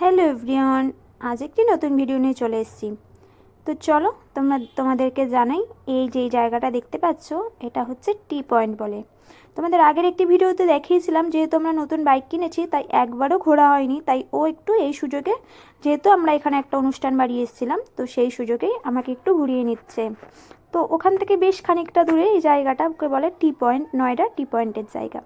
Hello everyone, আজ একটি নতুন ভিডিও নিয়ে চলে এসেছি। তো চলো তোমাদেরকে জানাই, এই যে জায়গাটা দেখতে পাচ্ছ এটা হচ্ছে টি পয়েন্ট বলে। তোমাদের আগের একটি ভিডিওতে দেখিয়েছিলাম, যেহেতু আমরা নতুন বাইক কিনেছি তাই একবারও ঘোরা হয়নি, তাই ও একটু এই সুযোগে, যেহেতু আমরা এখানে একটা অনুষ্ঠান বাড়ি এসেছিলাম তো সেই সুযোগেই আমাকে একটু ঘুরিয়ে নিচ্ছে। তো ওখান থেকে বেশ খানিকটা দূরে এই জায়গাটাকে বলে টি পয়েন্ট, নয়ডা টি পয়েন্টের জায়গা।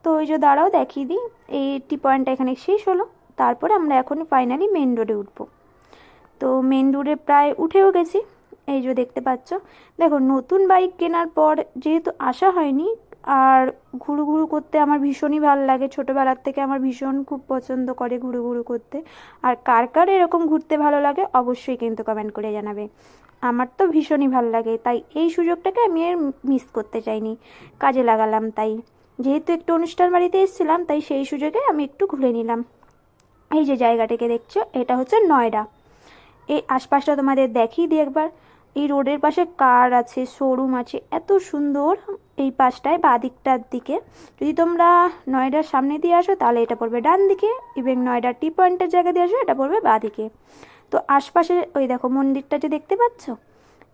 তো ওই যে দাঁড়াও দেখিয়ে দিই, এই টি পয়েন্টটা এখানে শেষ হলো। তারপরে আমরা এখন ফাইনালি মেন রোডে উঠবো। তো মেন রোডে প্রায় উঠেও গেছি। এই যে দেখতে পাচ্ছ, দেখো নতুন বাইক কেনার পর যেহেতু আসা হয়নি, আর ঘুরু ঘুরু করতে আমার ভীষণই ভালো লাগে। ছোটোবেলার থেকে আমার ভীষণ খুব পছন্দ করে ঘুরু ঘুরু করতে। আর কার কার এরকম ঘুরতে ভালো লাগে অবশ্যই কিন্তু কমেন্ট করে জানাবে। আমার তো ভীষণই ভালো লাগে, তাই এই সুযোগটাকে আমি আর মিস করতে চাইনি, কাজে লাগালাম। তাই যেহেতু একটু অনুষ্ঠান বাড়িতে এসেছিলাম তাই সেই সুযোগে আমি একটু ঘুরে নিলাম। এই যে জায়গাটাকে দেখছো এটা হচ্ছে নয়ডা। এই আশপাশটা তোমাদের দেখিয়ে দিই একবার। এই রোডের পাশে কার আছে, শোরুম আছে, এত সুন্দর। এই পাশটায় বাঁ দিকটার দিকে যদি তোমরা নয়ডার সামনে দিয়ে আসো তাহলে এটা পড়বে ডান দিকে, এবং নয়ডার টি পয়েন্টের জায়গা দিয়ে আসো এটা পড়বে বাঁ দিকে। তো আশপাশে ওই দেখো মন্দিরটা যে দেখতে পাচ্ছ,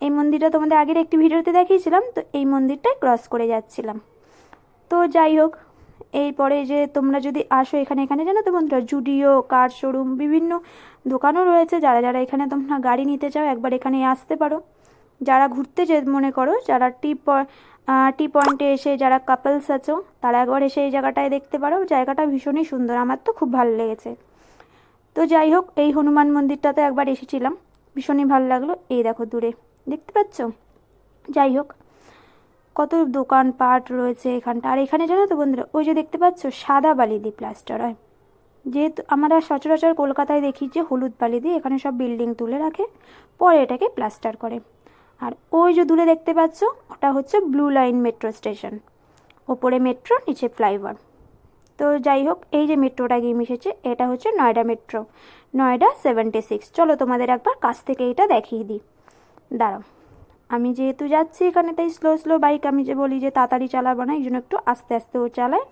এই মন্দিরটা তোমাদের আগের একটি ভিডিওতে দেখিয়েছিলাম। তো এই মন্দিরটাই ক্রস করে যাচ্ছিলাম। তো যাই হোক, এরপরে যে তোমরা যদি আসো এখানে, এখানে জানো তো বন্ধুরা, জুডিও, কার শোরুম, বিভিন্ন দোকানও রয়েছে। যারা যারা এখানে তোমরা গাড়ি নিতে চাও একবার এখানে আসতে পারো। যারা ঘুরতে যে মনে করো, যারা টি পয়েন্টে এসে যারা কাপলস আছো তারা একবার এসে এই জায়গাটায় দেখতে পারো। জায়গাটা ভীষণই সুন্দর, আমার তো খুব ভালো লেগেছে। তো যাই হোক, এই হনুমান মন্দিরটাতে একবার এসেছিলাম, ভীষণই ভালো লাগলো। এই দেখো দূরে দেখতে পাচ্ছ। যাই হোক, কত দোকানপাট রয়েছে এখানটা। আর এখানে জানো তো বন্ধুরা, ওই যে দেখতে পাচ্ছ সাদা বালি দিয়ে প্লাস্টার হয়। যেহেতু আমরা সচরাচর কলকাতায় দেখি যে হলুদ বালি দিয়ে এখানে সব বিল্ডিং তুলে রাখে, পরে এটাকে প্লাস্টার করে। আর ওই যে দূরে দেখতে পাচ্ছ ওটা হচ্ছে ব্লু লাইন মেট্রো স্টেশন। ওপরে মেট্রো, নিচে ফ্লাইওভার। তো যাই হোক, এই যে মেট্রোটা গিয়ে মিশেছে এটা হচ্ছে নয়ডা মেট্রো, নয়ডা 76। চলো তোমাদের একবার কাছ থেকে এটা দেখিয়ে দিই। দাঁড়াও, আমি যেহেতু যাচ্ছি এখানে তাই স্লো স্লো বাইক, আমি যে বলি যে তাড়াতাড়ি চালাবো না, এই জন্য একটু আস্তে আস্তেও চালাই।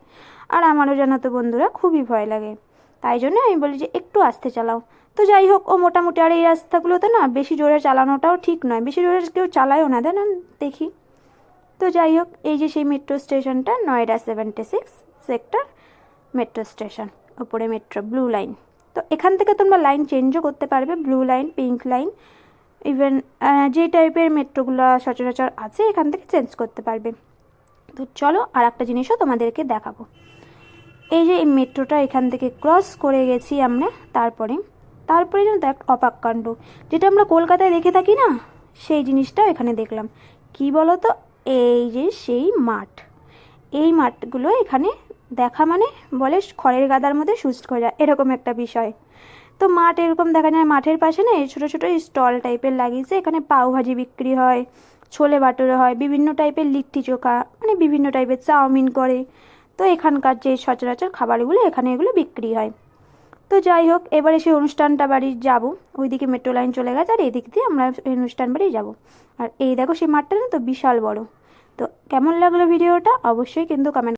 আর আমারও জানো তো বন্ধুরা খুবই ভয় লাগে, তাই জন্য আমি বলি যে একটু আস্তে চালাও। তো যাই হোক, ও মোটামুটি, আর এই রাস্তাগুলোতে না বেশি জোরে চালানোটাও ঠিক নয়, বেশি জোরে কেউ চালায়ও না, দেন দেখি। তো যাই হোক, এই যে সেই মেট্রো স্টেশনটা নয়ডা 76 সেক্টর মেট্রো স্টেশন, ওপরে মেট্রো ব্লু লাইন। তো এখান থেকে তোমরা লাইন চেঞ্জও করতে পারবে, blue line, pink line, even যে টাইপের মেট্রোগুলো সচরাচর আছে এখান থেকে চেঞ্জ করতে পারবে। তো চলো আর একটা জিনিসও তোমাদেরকে দেখাবো। এই যে এই মেট্রোটা এখান থেকে ক্রস করে গেছি আমরা, তারপরে জানো তো এক অবাক কাণ্ড, যেটা আমরা কলকাতায় দেখে থাকি না, সেই জিনিসটা এখানে দেখলাম। কি বলো তো, এই যে সেই মাঠ, এই মাঠগুলো এখানে দেখা মানে বলে খড়ের গাদার মধ্যে সুচ খোঁজা, এরকম একটা বিষয়। তো মাঠ এরকম দেখা যায়, মাঠের পাশে না এই ছোটো ছোটো স্টল টাইপের লাগিয়েছে। এখানে পাওভাজি বিক্রি হয়, ছোলে বাটোরে হয়, বিভিন্ন টাইপের লিট্টি চোখা, মানে বিভিন্ন টাইপের চাউমিন করে। তো এখানকার যে সচরাচর খাবারগুলো এখানে এগুলো বিক্রি হয়। তো যাই হোক, এবারে সেই অনুষ্ঠানটা বাড়ি যাব, ওইদিকে মেট্রো লাইন চলে গেছে আর এদিক দিয়ে আমরা অনুষ্ঠান বাড়ি যাব। আর এই দেখো সেই মাঠটা না তো বিশাল বড়। তো কেমন লাগলো ভিডিওটা অবশ্যই কিন্তু কমেন্ট